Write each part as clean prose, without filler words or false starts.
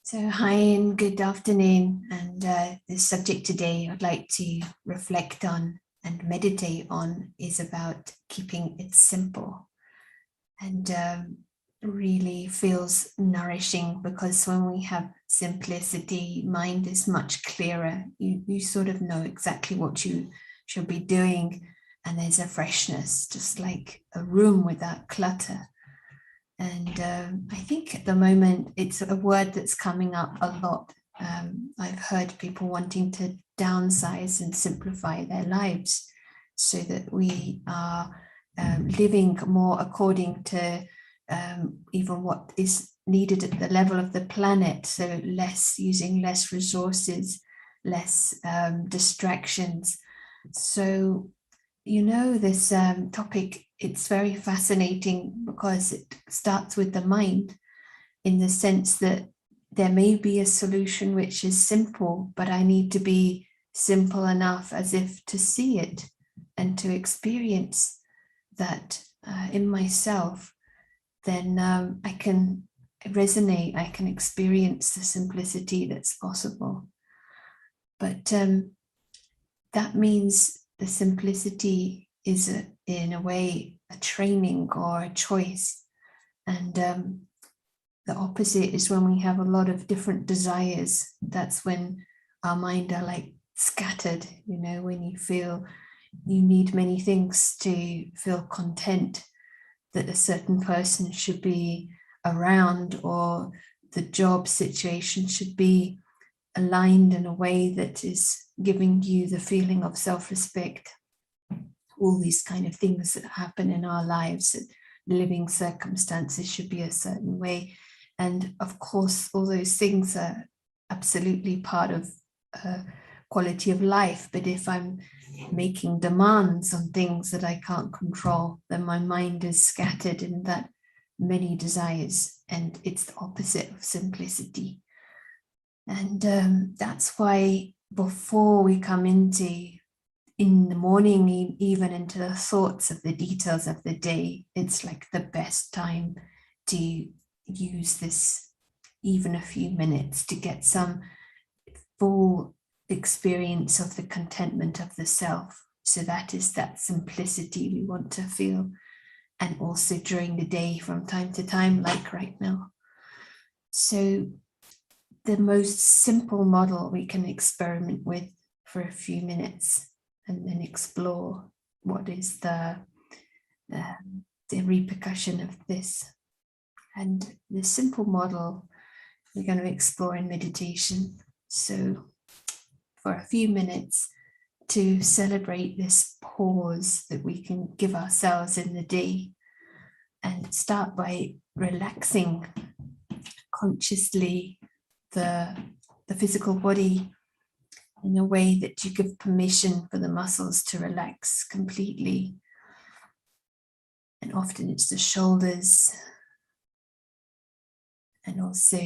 So, hi and good afternoon. And the subject today I'd like to reflect on and meditate on is about keeping it simple. And really feels nourishing because when we have simplicity, mind is much clearer. You sort of know exactly what you should be doing, and there's a freshness, just like a room without clutter. And I think at the moment it's a word that's coming up a lot. I've heard people wanting to downsize and simplify their lives so that we are living more according to even what is needed at the level of the planet. So less using less resources, less distractions. So this topic, it's very fascinating because it starts with the mind in the sense that there may be a solution which is simple, but I need to be simple enough as if to see it and to experience that in myself. Then I can resonate, I can experience the simplicity that's possible. But that means the simplicity is in a way a training or a choice, and the opposite is when we have a lot of different desires. That's when our mind are like scattered, when you feel you need many things to feel content, that a certain person should be around, or the job situation should be aligned in a way that is giving you the feeling of self-respect. All these kind of things that happen in our lives, living circumstances should be a certain way. And of course, all those things are absolutely part of quality of life. But if I'm making demands on things that I can't control, then my mind is scattered in that many desires, and it's the opposite of simplicity. And that's why before we come into in the morning, even into the thoughts of the details of the day, it's like the best time to use this, even a few minutes, to get some full experience of the contentment of the self. So that is that simplicity we want to feel. And also during the day from time to time, like right now. So the most simple model we can experiment with for a few minutes and then explore what is the repercussion of this. And the simple model we're going to explore in meditation. So for a few minutes, to celebrate this pause that we can give ourselves in the day, and start by relaxing consciously the physical body in a way that you give permission for the muscles to relax completely. And often it's the shoulders, and also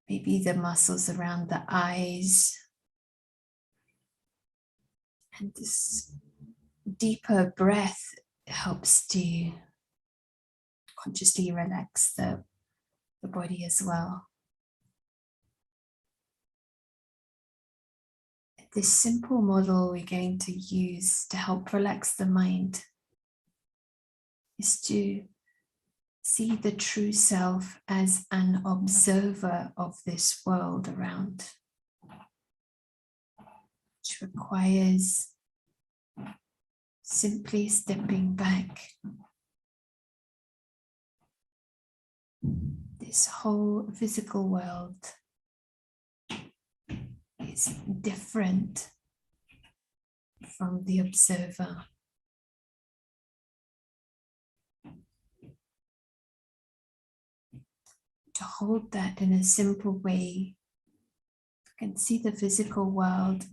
maybe the muscles around the eyes. And this deeper breath helps to consciously relax the body as well. This simple model we're going to use to help relax the mind is to see the true self as an observer of this world around, which requires simply stepping back. This whole physical world is different from the observer. To hold that in a simple way, you can see the physical world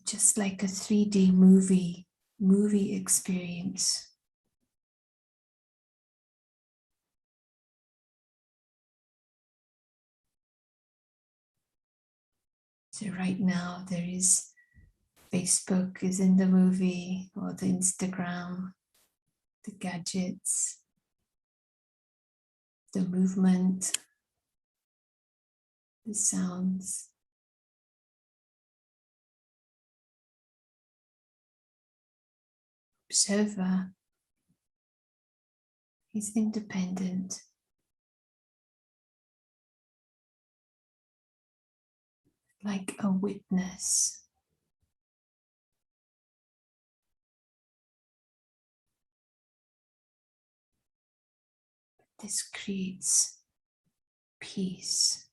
just like a 3D movie experience. So right now there is Facebook is in the movie, or the Instagram, the gadgets, the movement, the sounds. Observer is independent, like a witness. This creates peace.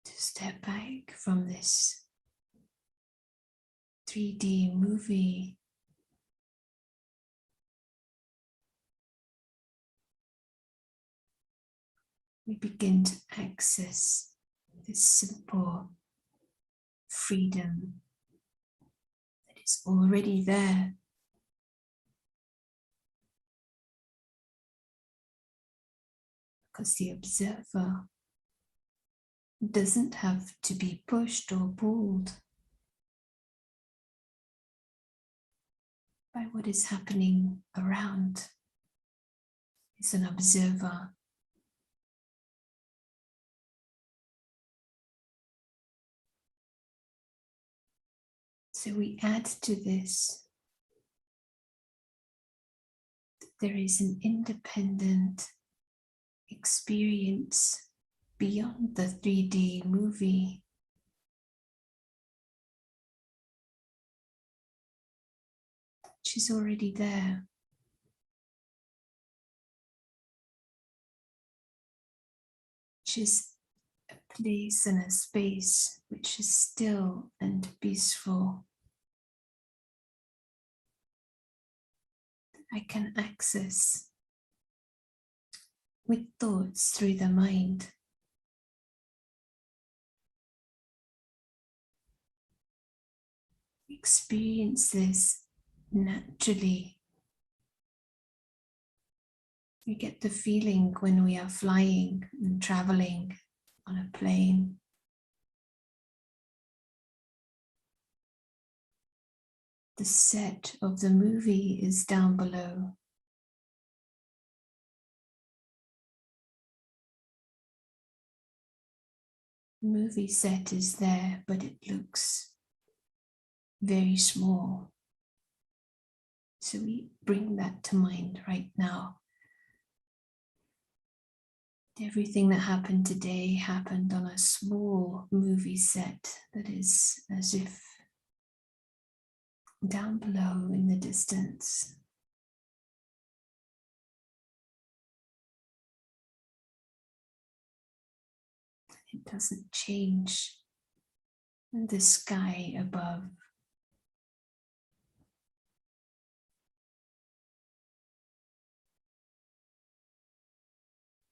To step back from this 3D movie, we begin to access this simple freedom that is already there. Because the observer doesn't have to be pushed or pulled by what is happening around. Is an observer. So we add to this that there is an independent experience beyond the 3D movie. Which is already there. Which is a place and a space which is still and peaceful. That I can access with thoughts through the mind. Experience this naturally. We get the feeling when we are flying and traveling on a plane. The set of the movie is down below. The movie set is there, but it looks very small. So we bring that to mind right now. Everything that happened today happened on a small movie set that is as if down below in the distance. It doesn't change the sky above.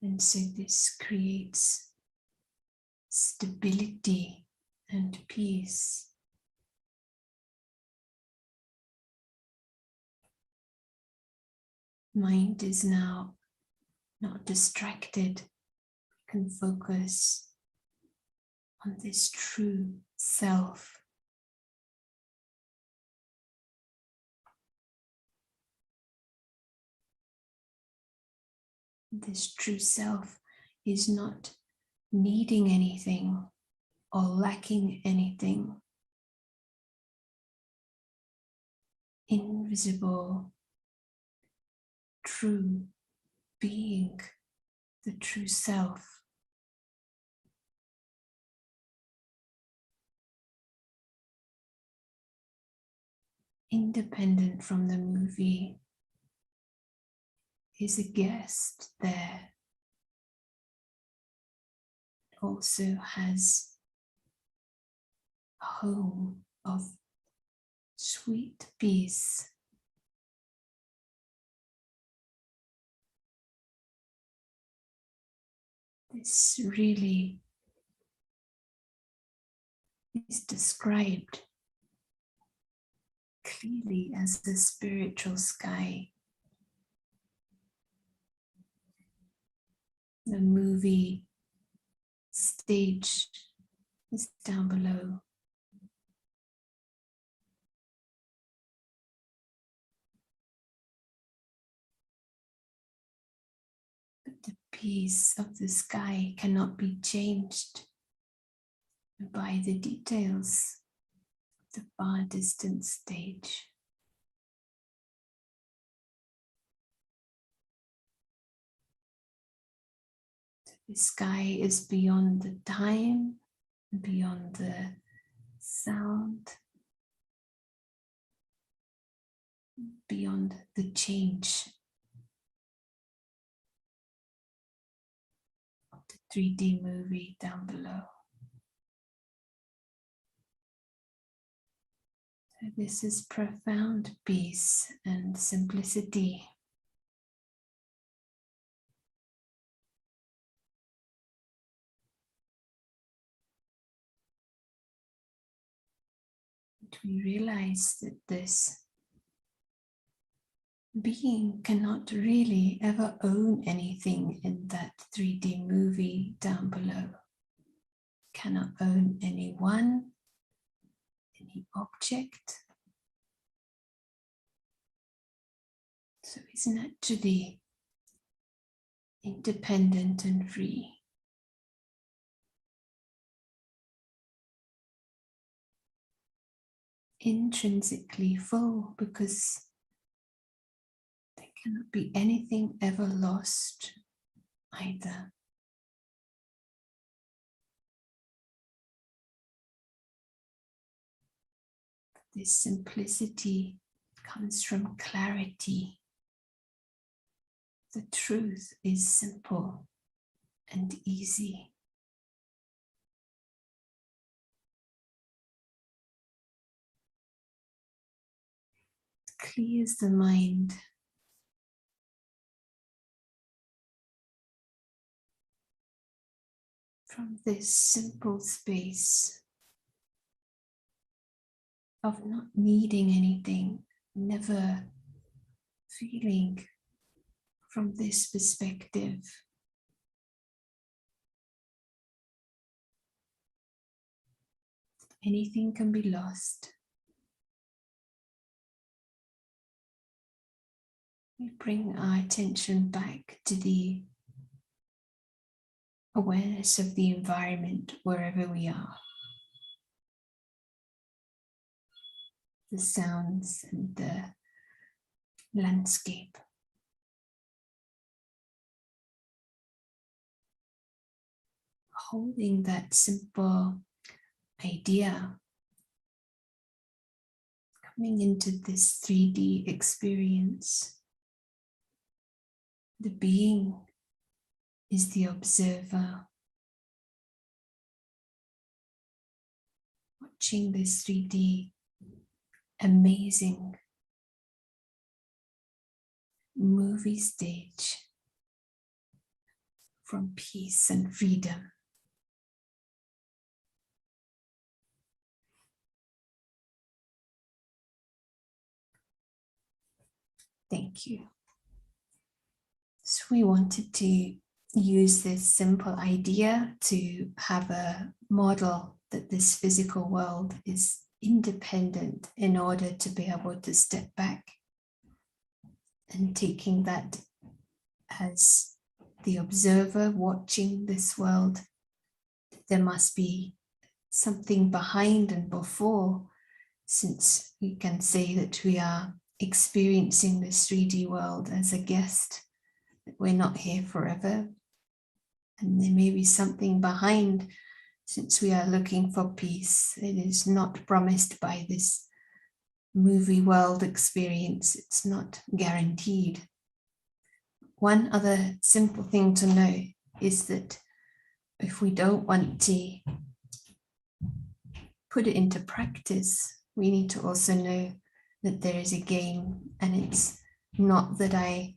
And so this creates stability and peace. Mind is now not distracted. We can focus on this true self. This true self is not needing anything or lacking anything. Invisible, true being, the true self. Independent from the movie, is a guest there. It also has a home of sweet peace. This really is described clearly as the spiritual sky. The movie stage is down below. But the piece of the sky cannot be changed by the details of the far distant stage. The sky is beyond the time, beyond the sound, beyond the change of the 3D movie down below. So this is profound peace and simplicity. We realize that this being cannot really ever own anything in that 3D movie down below. Cannot own anyone, any object. So it's naturally independent and free. Intrinsically full, because there cannot be anything ever lost either. This simplicity comes from clarity. The truth is simple and easy. It clears the mind. From this simple space of not needing anything, never feeling from this perspective. Anything can be lost. We bring our attention back to the awareness of the environment wherever we are. The sounds and the landscape. Holding that simple idea, coming into this 3D experience. The being is the observer, watching this 3D amazing movie stage from peace and freedom. Thank you. So we wanted to use this simple idea to have a model that this physical world is independent in order to be able to step back, and taking that as the observer watching this world, there must be something behind and before, since we can say that we are experiencing this 3D world as a guest, that we're not here forever. And there may be something behind, since we are looking for peace. It is not promised by this movie world experience. It's not guaranteed. One other simple thing to know is that if we don't want to put it into practice, we need to also know that there is a game, and it's not that I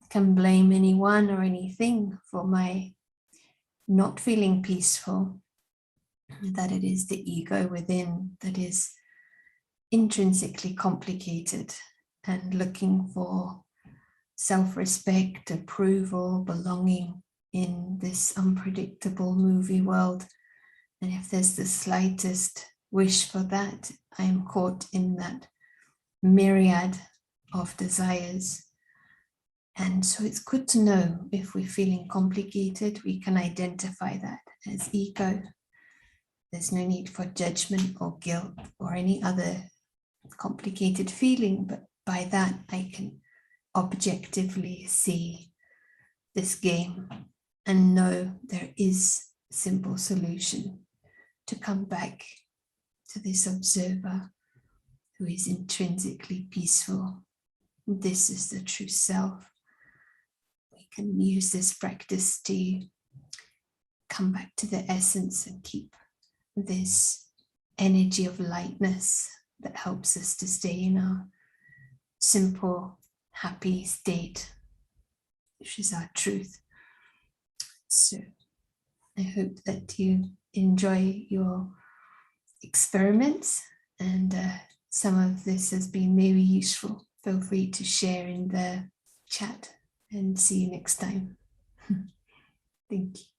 can blame anyone or anything for my not feeling peaceful, that it is the ego within that is intrinsically complicated and looking for self-respect, approval, belonging in this unpredictable movie world. And if there's the slightest wish for that, I am caught in that myriad of desires. And so it's good to know if we're feeling complicated, we can identify that as ego. There's no need for judgment or guilt or any other complicated feeling, but by that I can objectively see this game and know there is a simple solution to come back to this observer who is intrinsically peaceful. This is the true self. We can use this practice to come back to the essence and keep this energy of lightness that helps us to stay in our simple, happy state, which is our truth. So I hope that you enjoy your experiments, and some of this has been maybe useful. Feel free to share in the chat, and see you next time. Thank you.